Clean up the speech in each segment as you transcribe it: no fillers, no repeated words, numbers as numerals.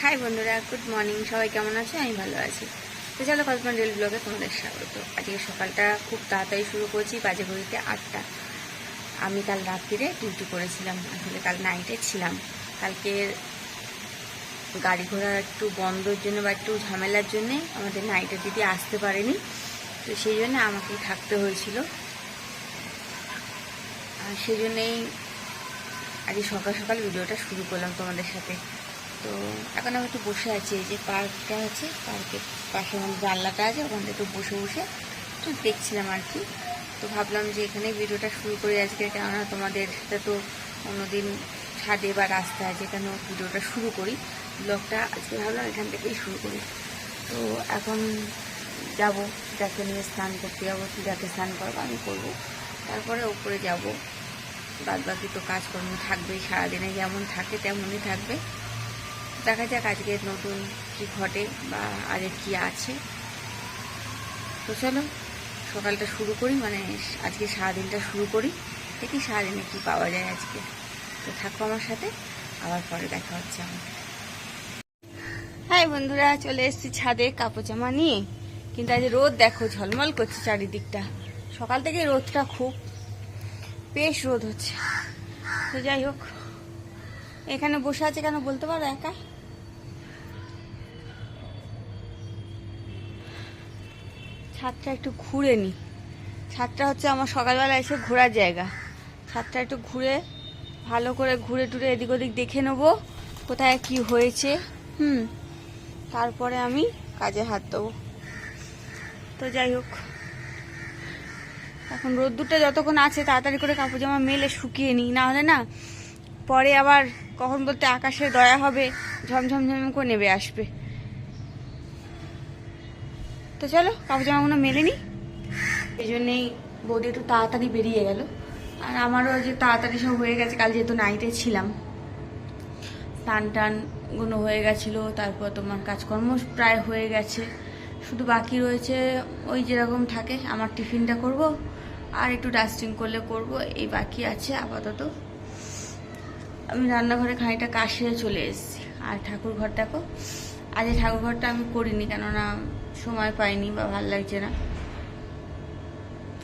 High বন্ধুরা, good morning. সবাই কেমন আছে? আমি ভালো আছি। তো চলো কল্পনা ডেলি ব্লগে তোমাদের স্বাগত। আজকে সকালটা খুব তাড়াতাড়ি শুরু করছি, বাজে ঘড়িতে 8টা। আমি কাল রাত্রিরে ডিউটি করেছিলাম, আসলে কাল নাইটে ছিলাম। কালকে গাড়ি ঘোড়া একটু বন্ধর জন্য বা একটু ঝামেলার জন্যে আমাদের নাইটের দিদি আসতে পারেনি, তো সেই জন্য আমাকেই থাকতে হয়েছিল। আর সেই জন্যেই আজকে সকাল সকাল ভিডিওটা শুরু করলাম তোমাদের সাথে। তো এখন আমি একটু বসে আছি, এই যে পার্কটা আছে, পার্কের পাশে আমার জানলাটা আছে, ওখান থেকে একটু বসে বসে একটু দেখছিলাম আর কি। তো ভাবলাম যে এখানে ভিডিওটা শুরু করি আজকে, কেননা তোমাদের সাথে তো অন্যদিন ছাদে বা রাস্তায় আছে, কেন ভিডিওটা শুরু করি ব্লগটা আজকে ভাবলাম এখান থেকেই শুরু করি। তো এখন যাব, যাকে নিয়ে স্নান করতে যাবো, যাকে স্নান করবো আমি করবো, তারপরে ওপরে যাব। বাদ বাকি তো কাজকর্ম থাকবেই, সারাদিনে যেমন থাকে তেমনই থাকবে। দেখা যাক আজকে নতুন কি ঘটে বা আগে কি আছে। তো চলো সকালটা শুরু করি, মানে আজকে সারাদিনটা শুরু করি, দেখি সারাদিনে কি পাওয়া যায় আজকে। তো থাকো আমার সাথে, আবার পরে দেখা হচ্ছে আমার। হাই বন্ধুরা, চলে এসেছি ছাদে কাপড় জামা নিয়ে, কিন্তু আজ রোদ দেখো ঝলমল করছে চারিদিকটা। সকাল থেকে রোদটা খুব বেশ রোদ হচ্ছে। তো যাই হোক, এখানে বসে আছে কেন বলতে পারো একা? ছাদটা একটু ঘুরে নি। ছাদটা হচ্ছে আমার সকালবেলা এসে ঘোরার জায়গা। ছাদটা একটু ঘুরে, ভালো করে ঘুরে টুরে এদিক ওদিক দেখে নেবো কোথায় কি হয়েছে। তারপরে আমি কাজে হাত দেবো। তো যাই হোক, এখন রোদ্দুরটা যতক্ষণ আছে তাড়াতাড়ি করে কাপড় জামা মেলে শুকিয়ে নিই, না হলে না পরে আবার কখন বলতে আকাশের দয়া হবে, ঝমঝমঝম করে নেবে আসবে। তো চলো কাপড় জামাগুলো মেলে নিই। এই জন্যেই বৌদি একটু তাড়াতাড়ি বেরিয়ে গেল, আর আমারও যে তাড়াতাড়ি সব হয়ে গেছে। কাল যেহেতু নাইটে ছিলাম, স্নান টানগুলো হয়ে গেছিলো, তারপর তোমার কাজকর্ম প্রায় হয়ে গেছে, শুধু বাকি রয়েছে ওই যেরকম থাকে আমার টিফিনটা করব আর একটু ডাস্টিং করলে করব, এই বাকি আছে আপাতত। আমি রান্নাঘরে খানিকটা কাজ সেরে চলে এসেছি। আর ঠাকুর ঘর দেখো, আজ ঠাকুর ঘরটা আমি করিনি, কেননা সময় পাইনি বা ভালো লাগছে না।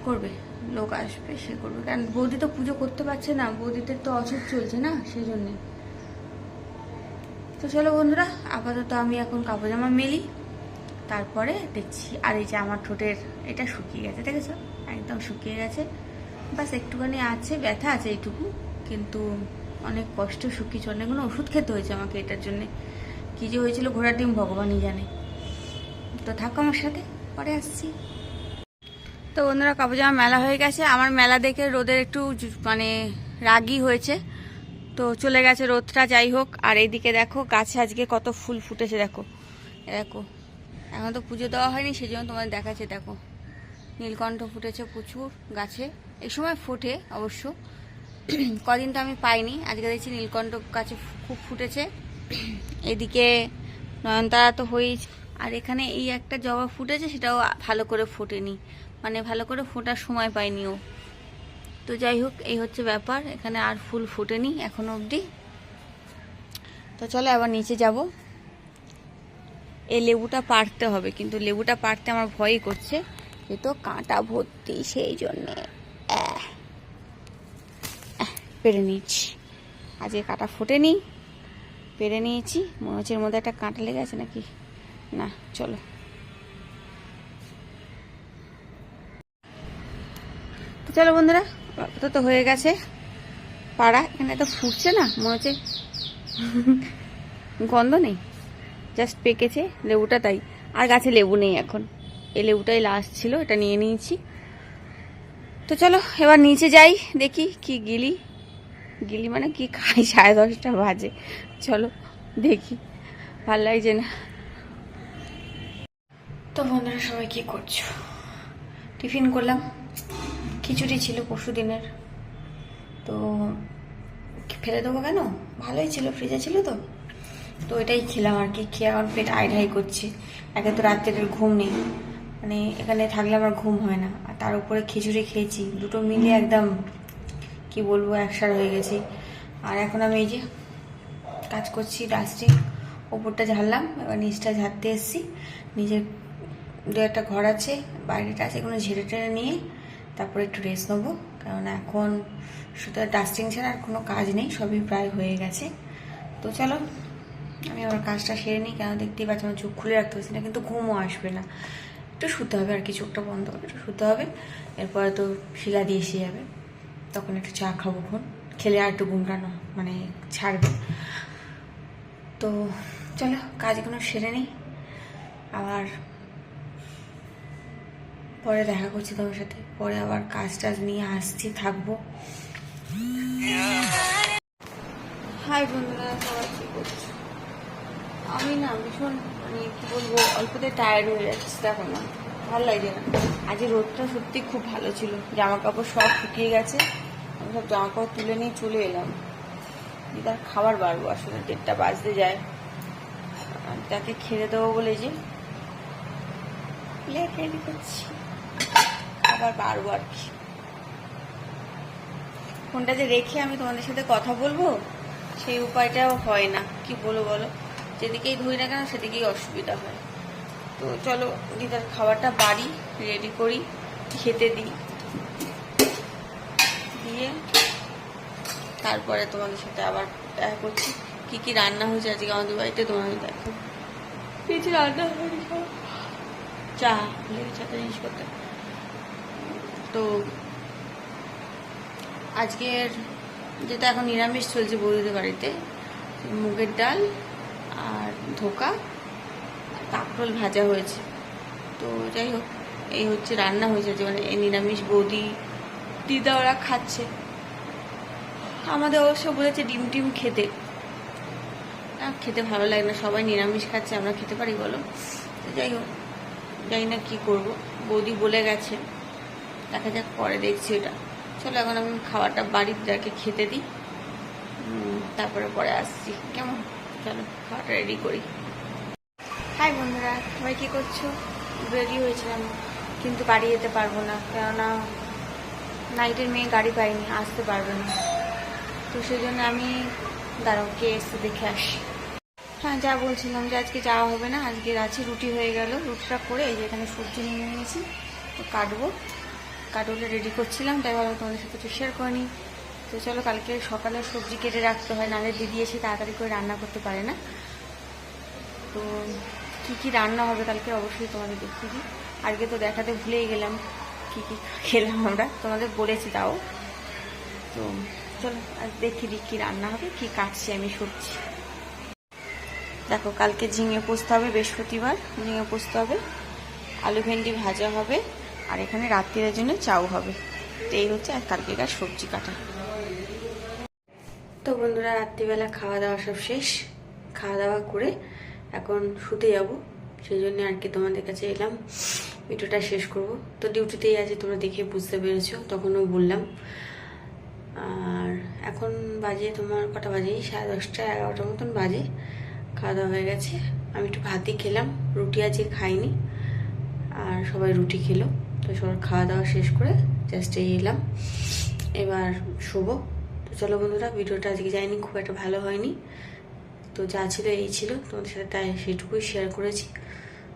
করবে, লোক আসবে, সে করবে, কারণ বৌদি তো পুজো করতে পারছে না, বৌদিদের তো অসুখ চলছে না, সেই জন্যে। তো চলো বন্ধুরা, আপাতত আমি এখন কাপড় জামা মেলি, তারপরে দেখছি। আর এই যে আমার ঠোঁটের এটা শুকিয়ে গেছে, দেখেছো একদম শুকিয়ে গেছে, বাস একটুখানি আছে, ব্যথা আছে এইটুকু, কিন্তু অনেক কষ্ট শুকিয়েছে। অনেকগুলো ওষুধ খেতে হয়েছে আমাকে এটার জন্যে, কী যে হয়েছিল ঘোড়ার ডিম ভগবানই জানে। তো থাকো আমার সাথে, পরে আসছি। তো বন্ধুরা, কাপড় জামা মেলা হয়ে গেছে। আমার মেলা দেখে রোদের একটু মানে রাগই হয়েছে, তো চলে গেছে রোদটা। যাই হোক, আর এইদিকে দেখো গাছে আজকে কত ফুল ফুটেছে, দেখো দেখো। এখন তো পুজো দেওয়া হয়নি, সেই জন্য তোমাদের দেখাচ্ছে, দেখো নীলকণ্ঠ ফুটেছে প্রচুর গাছে। এই সময় ফোটে অবশ্য, কদিন তো আমি পাইনি, আজকে দেখছি নীলকণ্ঠ গাছে খুব ফুটেছে। এদিকে নয়নতারা তো হয়েছে, আর এখানে এই একটা জবা ফুটেছে, সেটাও ভালো করে ফোটেনি, মানে ভালো করে ফোটার সময় পাইনি ও। তো যাই হোক, এই হচ্ছে ব্যাপার, এখানে আর ফুল ফোটেনি এখনো অবধি। তো চলো আবার নিচে যাব। এই লেবুটা পাড়তে হবে, কিন্তু লেবুটা পাড়তে আমার ভয়ই করছে, এ তো কাঁটা ভর্তি, সেই জন্যে পেরে নিচ্ছি। আজকে কাঁটা ফোটেনি, পেরে নিয়েছি। মনে হচ্ছে এর মধ্যে একটা কাঁটা লেগে আছে নাকি, না চলো। তো চলো বন্ধুরা, তো হয়ে গেছে পাড়া। এখানে তো ফুটছে না, মনে হচ্ছে গন্ধ নেই, জাস্ট পেকেছে লেবুটা, তাই। আর গাছে লেবু নেই এখন, এই লেবুটাই লাস্ট ছিল, এটা নিয়ে নিয়েছি। তো চলো এবার নিচে যাই, দেখি কি গিলি মানে কি খাই, 10:30 বাজে। চলো দেখি, ভাল লাগছে না। তো বন্ধুরা সবাই কি করছো? টিফিন করলাম, খিচুড়ি ছিল পরশু দিনের, তো ফেলে দেবো কেন, ভালোই ছিল, ফ্রিজে ছিল তো, তো এটাই খেলাম আর কি। খেয়ে আমার পেট আইঢাই করছে। একে তো রাত্রের ঘুম নেই, মানে এখানে থাকলে আমার ঘুম হয় না, আর তার উপরে খিচুড়ি খেয়েছি, দুটো মিলিয়ে একদম কি বলবো একসার হয়ে গেছি। আর এখন আমি এই যে কাজ করছি, ডাস্টিং ওপরটা ঝাড়লাম, এবার নিচটা ঝাড়তে এসেছি। নিজের দু একটা ঘর আছে, বাইরেটা আছে, এগুলো ঝেড়ে টেড়ে নিয়ে তারপরে একটু রেস্ট নেবো। কারণ এখন শুধু ডাস্টিং ছাড়া আর কোনো কাজ নেই, সবই প্রায় হয়ে গেছে। তো চলো আমি আমার কাজটা সেরে নিই, কেন দেখতেই পাচ্ছি আমার চোখ খুলে রাখতে পারছি না, কিন্তু ঘুমও আসবে না। একটু শুতে হবে আর কি, চোখটা বন্ধ করে একটু শুতে হবে। এরপরে তো শিলা দিয়ে এসে যাবে, তখন একটু চা খাবো, খেলে আর একটু ঘুমটা মানে ছাড়বে। তো চলো কাজগুলো সেরে নিই, আবার পরে দেখা করছি তোমার সাথে। পরে আবার কাজ টাজ নিয়ে আসছি, থাকবো। হাই বন্ধুরা, সবাই কি করছো? আমি না ভীষণ মানে কি বলবো, অল্পতে টায়ার্ড হয়ে যাচ্ছি, দেখো না ভালো লাগছে না। আজ রোদটা সত্যি খুব ভালো ছিল, জামা কাপড় সব শুকিয়ে গেছে। আমি সব জামা কাপড় তুলে নিয়ে চলে এলাম। দিদার খাবার বাড়বো, আসলে 1:30 বাজতে যায়। তাকে খেতে দেবো বলে যে প্লেট রেডি করছি, খাবার বাড়বো আর কি। ফোনটা যে রেখে আমি তোমাদের সাথে কথা বলবো সেই উপায়টাও হয় না, কি বলো, যেদিকেই ধুই না কেন সেদিকেই অসুবিধা হয়। তো চলো দিদার খাবারটা বাড়ি রেডি করি, খেতে দিই, দিয়ে তারপরে তোমাদের সাথে আবার দেখা করছি। কি কি রান্না হয়েছে আজকে আমাদের বাড়িতে তোমাদের দেখো। কিছু রান্না হয়েছে, চা লেগেছে একটা জিনিস করতে। তো আজকের যেটা এখন নিরামিষ চলছে বৌদিদের বাড়িতে, মুগের ডাল আর ধোকা, কাঁকরোল ভাজা হয়েছে। তো যাই হোক, এই হচ্ছে রান্না হয়েছে যে মানে এই নিরামিষ বৌদি দিদা ওরা খাচ্ছে। আমাদের অবশ্য বলেছে ডিম টিম খেতে, খেতে ভালো লাগে না, সবাই নিরামিষ খাচ্ছে, আমরা খেতে পারি বলো? তো যাই হোক, জানি না কী করবো, বৌদি বলে গেছে, দেখা যাক পরে দেখছি ওটা। চলো এখন আমি খাবারটা বাড়ির যাকে খেতে দিই, তারপরে পরে আসছি, কেমন? চলো খাবারটা রেডি করি। হাই বন্ধুরা, সবাই কী করছো? রেডি হয়েছিলাম, কিন্তু বাড়ি যেতে পারবো না, কেননা নাইটের মেয়ে গাড়ি পাইনি, আসতে পারবে না। তো সেই জন্য আমি দাঁড়াও কে এসে দেখে আসি। হ্যাঁ, যা বলছিলাম যে আজকে যাওয়া হবে না, আজকে আছে রুটি হয়ে গেল। রুটিটা করে এই যে এখানে সবজি নিয়ে নিয়েছি, তো কাটবো রেডি করছিলাম, তাই ভালো তোমাদের সাথে একটু শেয়ার করে নিই। তো চলো, কালকে সকালে সবজি কেটে রাখতে হয়, নাহলে দিদি এসে তাড়াতাড়ি করে রান্না করতে পারে না। তো কী কী রান্না হবে কালকে অবশ্যই তোমাদের দেখিয়ে দিই। আজকে তো দেখাতে ভুলেই গেলাম কী কী খেলাম আমরা, তোমাদের বলেছি তাও। তো চলো আজ দেখিয়ে দিই কী রান্না হবে, কী কাটছি আমি সবজি। দেখো, কালকে ঝিঙে পোস্ত হবে, বৃহস্পতিবার ঝিঙে পোস্ত হবে, আলু ভেন্ডি ভাজা হবে, আর এখানে রাত্রির জন্য চাউ হবে। তো এই হচ্ছে আর কালকেকার সবজি কাটা। তো বন্ধুরা, রাত্রিবেলা খাওয়া দাওয়া সব শেষ, খাওয়া দাওয়া করে এখন শুতে যাব, সেই জন্য আর কি তোমাদের কাছে এলাম, ভিডিওটা শেষ করব। তো ডিউটিতেই আছে, তোমরা দেখে বুঝতে পেরেছো, তখনও বললাম। আর এখন বাজে তোমার কটা বাজে, 10:30 11টার মতন বাজে। খাওয়া দাওয়া হয়ে গেছে, আমি একটু ভাতই খেলাম, রুটি আজকে খাইনি, আর সবাই রুটি খেলো। তো সবার খাওয়া দাওয়া শেষ করে জাস্ট এলাম, এবার শোবো। তো চলো বন্ধুরা, ভিডিওটা আজকে যায়নি, খুব একটা ভালো হয়নি, তো যা ছিল এই ছিল, তোমাদের সাথে তাই সেটুকুই শেয়ার করেছি।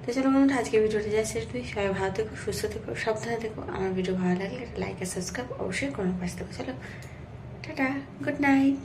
তো চলো বন্ধুরা, আজকে ভিডিওটা যা সেটুকুই। সবাই ভালো থেকো, সুস্থ থেকো, সাবধানে থেকো। আমার ভিডিও ভালো লাগলে লাইক আর সাবস্ক্রাইব অবশ্যই করো, পাশে থেকো। চলো টাটা, গুড নাইট।